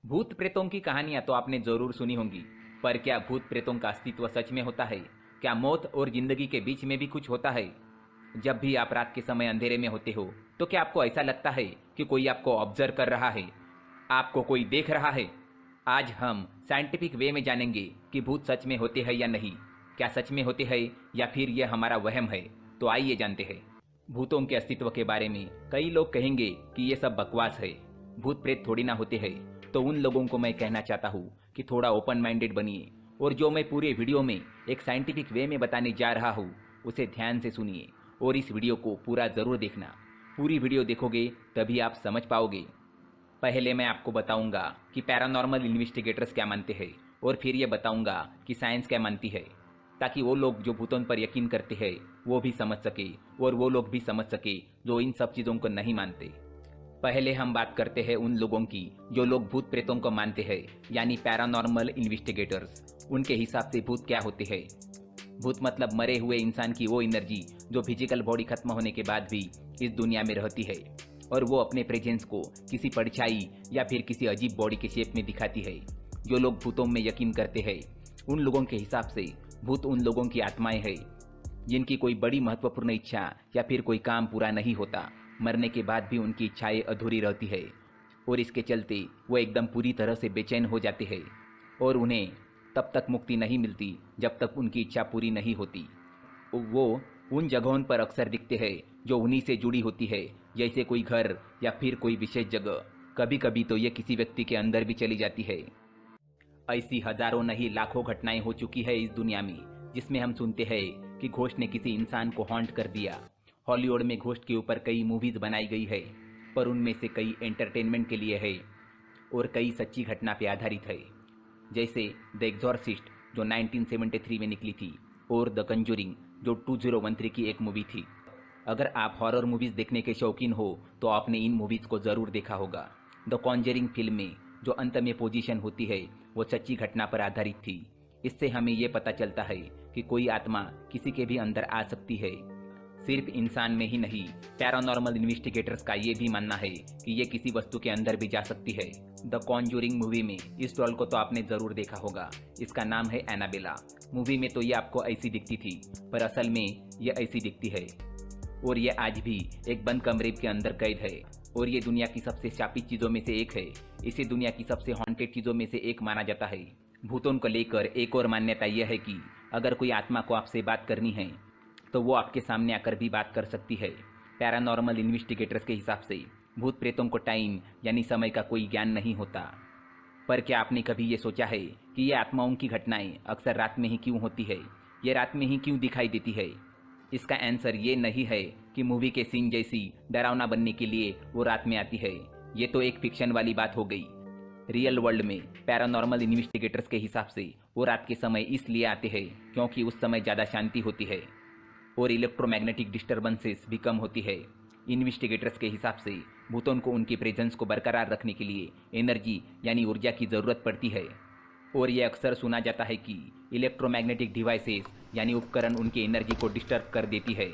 भूत प्रेतों की कहानियां तो आपने जरूर सुनी होंगी, पर क्या भूत प्रेतों का अस्तित्व सच में होता है? क्या मौत और जिंदगी के बीच में भी कुछ होता है? जब भी आप रात के समय अंधेरे में होते हो, तो क्या आपको ऐसा लगता है कि कोई आपको ऑब्जर्व कर रहा है, आपको कोई देख रहा है? आज हम साइंटिफिक वे में जानेंगे कि भूत सच में होते हैं या नहीं, क्या सच में होते हैं या फिर यह हमारा वहम है। तो आइए जानते हैं। भूतों के अस्तित्व के बारे में कई लोग कहेंगे कि ये सब बकवास है, भूत प्रेत थोड़ी ना होते हैं। तो उन लोगों को मैं कहना चाहता हूँ कि थोड़ा ओपन माइंडेड बनिए, और जो मैं पूरे वीडियो में एक साइंटिफिक वे में बताने जा रहा हूँ उसे ध्यान से सुनिए, और इस वीडियो को पूरा ज़रूर देखना। पूरी वीडियो देखोगे तभी आप समझ पाओगे। पहले मैं आपको बताऊंगा कि पैरानॉर्मल इन्वेस्टिगेटर्स क्या मानते हैं, और फिर ये बताऊंगा कि साइंस क्या मानती है, ताकि वो लोग जो भूतों पर यकीन करते हैं वो भी समझ सके, और वो लोग भी समझ सके जो इन सब चीज़ों को नहीं मानते। पहले हम बात करते हैं उन लोगों की जो लोग भूत प्रेतों को मानते हैं, यानी पैरानॉर्मल इन्वेस्टिगेटर्स। उनके हिसाब से भूत क्या होते हैं? भूत मतलब मरे हुए इंसान की वो एनर्जी जो फिजिकल बॉडी खत्म होने के बाद भी इस दुनिया में रहती है, और वो अपने प्रेजेंस को किसी परछाई या फिर किसी अजीब बॉडी के शेप में दिखाती है। जो लोग भूतों में यकीन करते हैं, उन लोगों के हिसाब से भूत उन लोगों की आत्माएं हैं जिनकी कोई बड़ी महत्वपूर्ण इच्छा या फिर कोई काम पूरा नहीं होता। मरने के बाद भी उनकी इच्छाएं अधूरी रहती है, और इसके चलते वो एकदम पूरी तरह से बेचैन हो जाते हैं, और उन्हें तब तक मुक्ति नहीं मिलती जब तक उनकी इच्छा पूरी नहीं होती। वो उन जगहों पर अक्सर दिखते हैं जो उन्हीं से जुड़ी होती है, जैसे कोई घर या फिर कोई विशेष जगह। कभी कभी तो ये किसी व्यक्ति के अंदर भी चली जाती है। ऐसी हजारों नहीं लाखों घटनाएं हो चुकी है इस दुनिया में, जिसमें हम सुनते हैं कि घोस्ट ने किसी इंसान को हॉन्ट कर दिया। हॉलीवुड में घोस्ट के ऊपर कई मूवीज बनाई गई है, पर उनमें से कई एंटरटेनमेंट के लिए है और कई सच्ची घटना पे आधारित है, जैसे द एग्जॉर्सिस्ट जो 1973 में निकली थी, और द कंजूरिंग जो 2013 की एक मूवी थी। अगर आप हॉरर मूवीज़ देखने के शौकीन हो तो आपने इन मूवीज़ को ज़रूर देखा होगा। द कॉन्जरिंग फिल्म में जो अंत में पोजीशन होती है वो सच्ची घटना पर आधारित थी। इससे हमें ये पता चलता है कि कोई आत्मा किसी के भी अंदर आ सकती है, सिर्फ इंसान में ही नहीं। पैरानॉर्मल इन्वेस्टिगेटर्स का ये भी मानना है कि ये किसी वस्तु के अंदर भी जा सकती है। द कॉन्जूरिंग मूवी में इस डॉल को तो आपने ज़रूर देखा होगा, इसका नाम है एनाबेला। मूवी में तो ये आपको ऐसी दिखती थी, पर असल में ये ऐसी दिखती है, और ये आज भी एक बंद कमरे के अंदर कैद है, और ये दुनिया की सबसे शापित चीज़ों में से एक है। इसे दुनिया की सबसे हॉन्टेड चीज़ों में से एक माना जाता है। भूतों को लेकर एक और मान्यता यह है कि अगर कोई आत्मा को आपसे बात करनी है तो वो आपके सामने आकर भी बात कर सकती है। पैरानॉर्मल इन्वेस्टिगेटर्स के हिसाब से भूत प्रेतों को टाइम यानी समय का कोई ज्ञान नहीं होता। पर क्या आपने कभी ये सोचा है कि ये आत्माओं की घटनाएं अक्सर रात में ही क्यों होती है? ये रात में ही क्यों दिखाई देती है? इसका आंसर ये नहीं है कि मूवी के सीन जैसी डरावना बनने के लिए वो रात में आती है। ये तो एक फिक्शन वाली बात हो गई। रियल वर्ल्ड में पैरानॉर्मल इन्वेस्टिगेटर्स के हिसाब से वो रात के समय इसलिए आते हैं क्योंकि उस समय ज़्यादा शांति होती है और इलेक्ट्रोमैग्नेटिक डिस्टर्बेंसेस भी कम होती है। इन्वेस्टिगेटर्स के हिसाब से भूतों को उनकी प्रेजेंस को बरकरार रखने के लिए एनर्जी यानी ऊर्जा की ज़रूरत पड़ती है, और ये अक्सर सुना जाता है कि इलेक्ट्रोमैग्नेटिक डिवाइसेस यानी उपकरण उनकी एनर्जी को डिस्टर्ब कर देती है,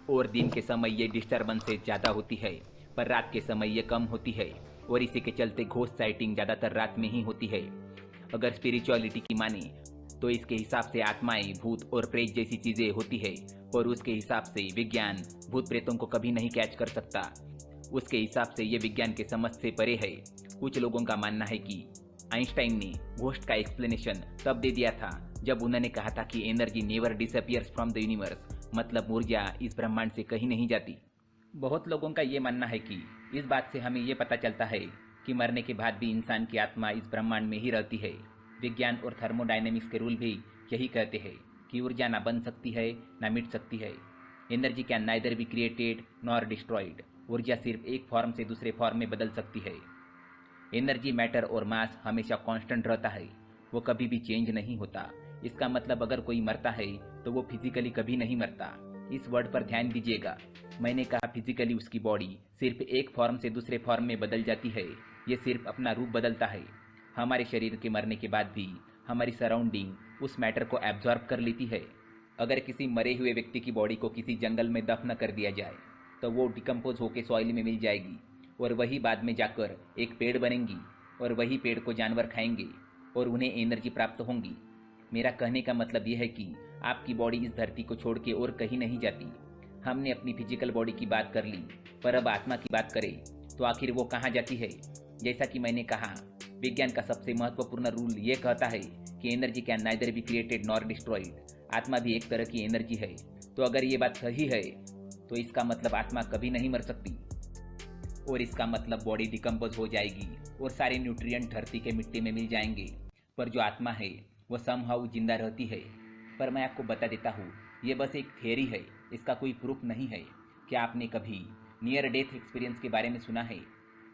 और दिन के समय ये डिस्टर्बेंसेस ज़्यादा होती है, पर रात के समय ये कम होती है, और इसी के चलते घोस्ट साइटिंग ज़्यादातर रात में ही होती है। अगर स्पिरिचुअलिटी की माने तो इसके हिसाब से आत्माएं, भूत और प्रेत जैसी चीज़ें होती है, और उसके हिसाब से विज्ञान भूत प्रेतों को कभी नहीं कैच कर सकता। उसके हिसाब से ये विज्ञान के समझ से परे है। कुछ लोगों का मानना है कि आइंस्टाइन ने घोस्ट का एक्सप्लेनेशन तब दे दिया था जब उन्होंने कहा था कि energy never disappears from the universe, मतलब ऊर्जा इस ब्रह्मांड से कहीं नहीं जाती। बहुत लोगों का ये मानना है कि इस बात से हमें ये पता चलता है कि मरने के बाद भी इंसान की आत्मा इस ब्रह्मांड में ही रहती है। विज्ञान और थर्मोडायनेमिक्स के रूल भी यही कहते हैं कि ऊर्जा ना बन सकती है ना मिट सकती है। Energy can neither be created nor destroyed. ऊर्जा सिर्फ एक फॉर्म से दूसरे फॉर्म में बदल सकती है। एनर्जी, मैटर और मास हमेशा कांस्टेंट रहता है, वो कभी भी चेंज नहीं होता। इसका मतलब अगर कोई मरता है तो वो फिजिकली कभी नहीं मरता। इस वर्ड पर ध्यान दीजिएगा, मैंने कहा फिजिकली उसकी बॉडी सिर्फ एक फॉर्म से दूसरे फॉर्म में बदल जाती है। ये सिर्फ अपना रूप बदलता है। हमारे शरीर के मरने के बाद भी हमारी सराउंडिंग उस मैटर को एब्जॉर्ब कर लेती है। अगर किसी मरे हुए व्यक्ति की बॉडी को किसी जंगल में दफन कर दिया जाए तो वो डिकम्पोज होकर सॉइल में मिल जाएगी, और वही बाद में जाकर एक पेड़ बनेंगी। और वही पेड़ को जानवर खाएंगे और उन्हें एनर्जी प्राप्त होंगी। मेरा कहने का मतलब यह है कि आपकी बॉडी इस धरती को छोड़ के और कहीं नहीं जाती। हमने अपनी फिजिकल बॉडी की बात कर ली, पर अब आत्मा की बात करें तो आखिर वो कहाँ जाती है? जैसा कि मैंने कहा, विज्ञान का सबसे महत्वपूर्ण रूल ये कहता है कि energy can neither be created nor destroyed. आत्मा भी एक तरह की एनर्जी है। तो अगर ये बात सही है तो इसका मतलब आत्मा कभी नहीं मर सकती, और इसका मतलब बॉडी डिकम्पोज हो जाएगी और सारे न्यूट्रिएंट धरती के मिट्टी में मिल जाएंगे। पर जो आत्मा है वो समहाउ जिंदा रहती है। पर मैं आपको बता देता हूँ, ये बस एक थियरी है, इसका कोई प्रूफ नहीं है। क्या आपने कभी नियर डेथ एक्सपीरियंस के बारे में सुना है?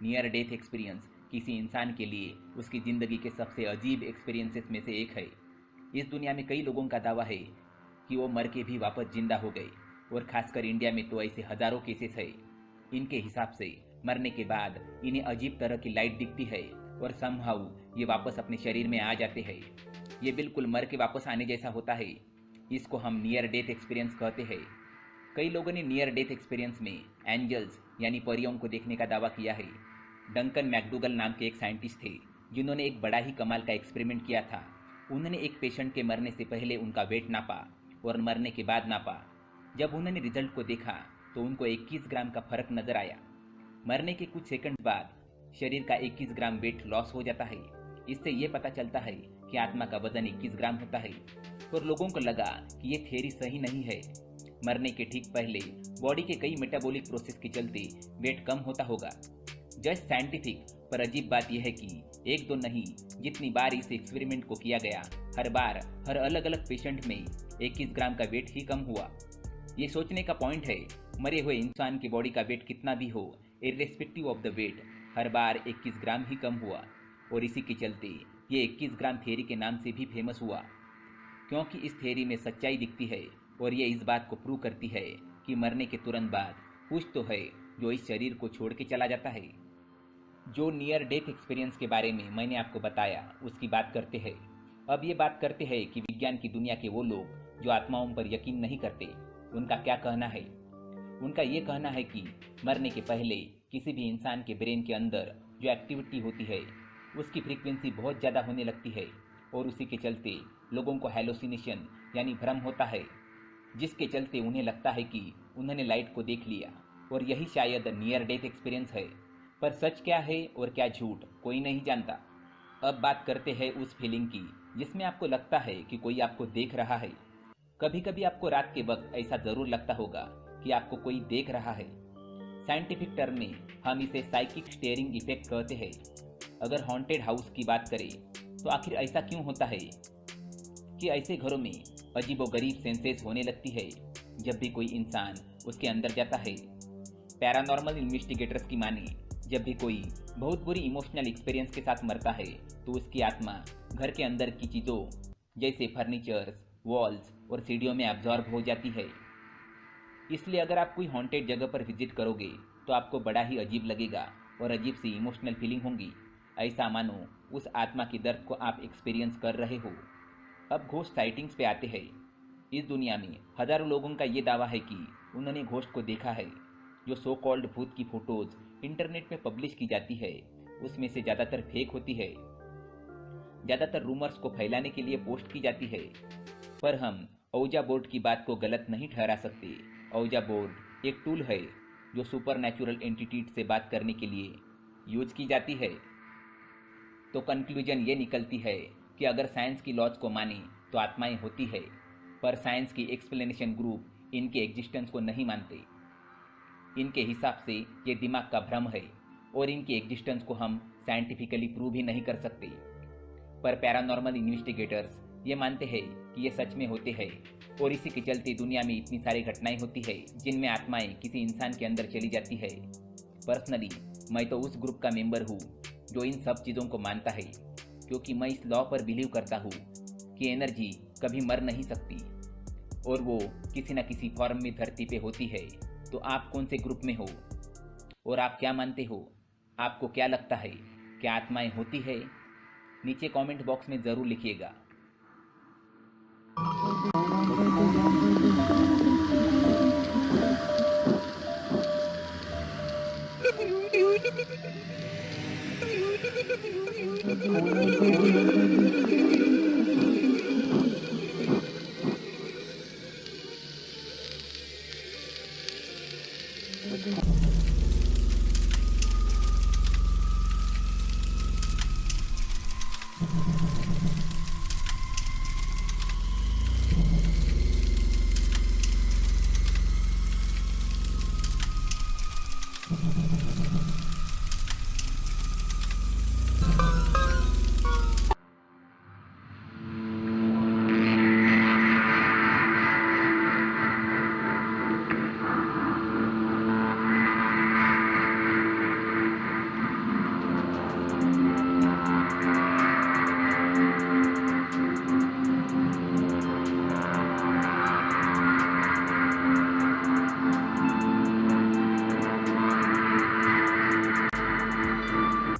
नियर डेथ एक्सपीरियंस किसी इंसान के लिए उसकी ज़िंदगी के सबसे अजीब एक्सपीरियंसेस में से एक है। इस दुनिया में कई लोगों का दावा है कि वो मर के भी वापस जिंदा हो गए, और खासकर इंडिया में तो ऐसे हज़ारों केसेस है। इनके हिसाब से मरने के बाद इन्हें अजीब तरह की लाइट दिखती है और समहाउ ये वापस अपने शरीर में आ जाते हैं। ये बिल्कुल मर के वापस आने जैसा होता है। इसको हम नियर डेथ एक्सपीरियंस कहते हैं। कई लोगों ने नियर डेथ एक्सपीरियंस में एंजल्स यानी परियों को देखने का दावा किया है। डंकन मैकडूगल नाम के एक साइंटिस्ट थे जिन्होंने एक बड़ा ही कमाल का एक्सपेरिमेंट किया था। उन्होंने एक पेशेंट के मरने से पहले उनका वेट नापा और मरने के बाद नापा। जब उन्होंने रिजल्ट को देखा तो उनको 21 ग्राम का फर्क नजर आया। मरने के कुछ सेकंड बाद शरीर का 21 ग्राम वेट लॉस हो जाता है। इससे ये पता चलता है कि आत्मा का वजन 21 ग्राम होता है। और लोगों को लगा कि ये थियरी सही नहीं है। मरने के ठीक पहले बॉडी के कई मेटाबॉलिक प्रोसेस के चलते वेट कम होता होगा। जस्ट साइंटिफिक, पर अजीब बात यह है कि एक दो नहीं, जितनी बार इस एक्सपेरिमेंट को किया गया, हर बार हर अलग अलग पेशेंट में 21 ग्राम का वेट ही कम हुआ। ये सोचने का पॉइंट है, मरे हुए इंसान की बॉडी का वेट कितना भी हो, इर्रेस्पेक्टिव ऑफ द वेट, हर बार 21 ग्राम ही कम हुआ। और इसी के चलते ये 21 ग्राम थ्योरी के नाम से भी फेमस हुआ, क्योंकि इस थ्योरी में सच्चाई दिखती है और ये इस बात को प्रूव करती है कि मरने के तुरंत बाद कुछ तो है जो इस शरीर को छोड़ के चला जाता है। जो नियर डेथ एक्सपीरियंस के बारे में मैंने आपको बताया, उसकी बात करते हैं। अब ये बात करते हैं कि विज्ञान की दुनिया के वो लोग जो आत्माओं पर यकीन नहीं करते, उनका क्या कहना है। उनका ये कहना है कि मरने के पहले किसी भी इंसान के ब्रेन के अंदर जो एक्टिविटी होती है उसकी फ्रीक्वेंसी बहुत ज़्यादा होने लगती है, और उसी के चलते लोगों को हैलोसिनेशन यानी भ्रम होता है, जिसके चलते उन्हें लगता है कि उन्होंने लाइट को देख लिया। और यही शायद नियर डेथ एक्सपीरियंस है। पर सच क्या है और क्या झूठ, कोई नहीं जानता। अब बात करते हैं उस फीलिंग की जिसमें आपको लगता है कि कोई आपको देख रहा है। कभी कभी आपको रात के वक्त ऐसा ज़रूर लगता होगा कि आपको कोई देख रहा है। साइंटिफिक टर्म में हम इसे साइकिक स्टेयरिंग इफेक्ट कहते हैं। अगर हॉन्टेड हाउस की बात करें तो आखिर ऐसा क्यों होता है कि ऐसे घरों में अजीबोगरीब सेंसेस होने लगती है जब भी कोई इंसान उसके अंदर जाता है। पैरानॉर्मल इन्वेस्टिगेटर्स की माने, जब भी कोई बहुत बुरी इमोशनल एक्सपीरियंस के साथ मरता है तो उसकी आत्मा घर के अंदर की चीज़ों जैसे फर्नीचर्स, वॉल्स और सीढ़ियों में एब्जॉर्ब हो जाती है। इसलिए अगर आप कोई हॉन्टेड जगह पर विजिट करोगे तो आपको बड़ा ही अजीब लगेगा और अजीब सी इमोशनल फीलिंग होंगी। ऐसा मानो उस आत्मा की दर्द को आप एक्सपीरियंस कर रहे हो। अब घोस्ट साइटिंग्स पे आते हैं। इस दुनिया में हजारों लोगों का ये दावा है कि उन्होंने घोस्ट को देखा है। जो सो कॉल्ड भूत की फोटोज इंटरनेट पे पब्लिश की जाती है उसमें से ज़्यादातर फेक होती है, ज़्यादातर रूमर्स को फैलाने के लिए पोस्ट की जाती है। पर हम औजा बोर्ड की बात को गलत नहीं ठहरा सकते। औजा बोर्ड एक टूल है जो सुपर नेचुरल एंटिटीज से बात करने के लिए यूज की जाती है। तो कंक्लूजन ये निकलती है कि अगर साइंस की लॉज को माने तो आत्माएं होती है, पर साइंस की एक्सप्लेनेशन ग्रुप इनके एग्जिस्टेंस को नहीं मानते। इनके हिसाब से ये दिमाग का भ्रम है और इनकी एग्जिस्टेंस को हम साइंटिफिकली प्रूव भी नहीं कर सकते। पर पैरानॉर्मल इन्वेस्टिगेटर्स ये मानते हैं कि ये सच में होते हैं, और इसी के चलते दुनिया में इतनी सारी घटनाएं होती है जिनमें आत्माएं किसी इंसान के अंदर चली जाती है। पर्सनली मैं तो उस ग्रुप का मेंबर हूँ जो इन सब चीज़ों को मानता है, क्योंकि मैं इस लॉ पर बिलीव करता हूँ कि एनर्जी कभी मर नहीं सकती और वो किसी न किसी फॉर्म में धरती पे होती है। तो आप कौन से ग्रुप में हो और आप क्या मानते हो? आपको क्या लगता है, क्या आत्माएं होती है? नीचे कमेंट बॉक्स में ज़रूर लिखिएगा।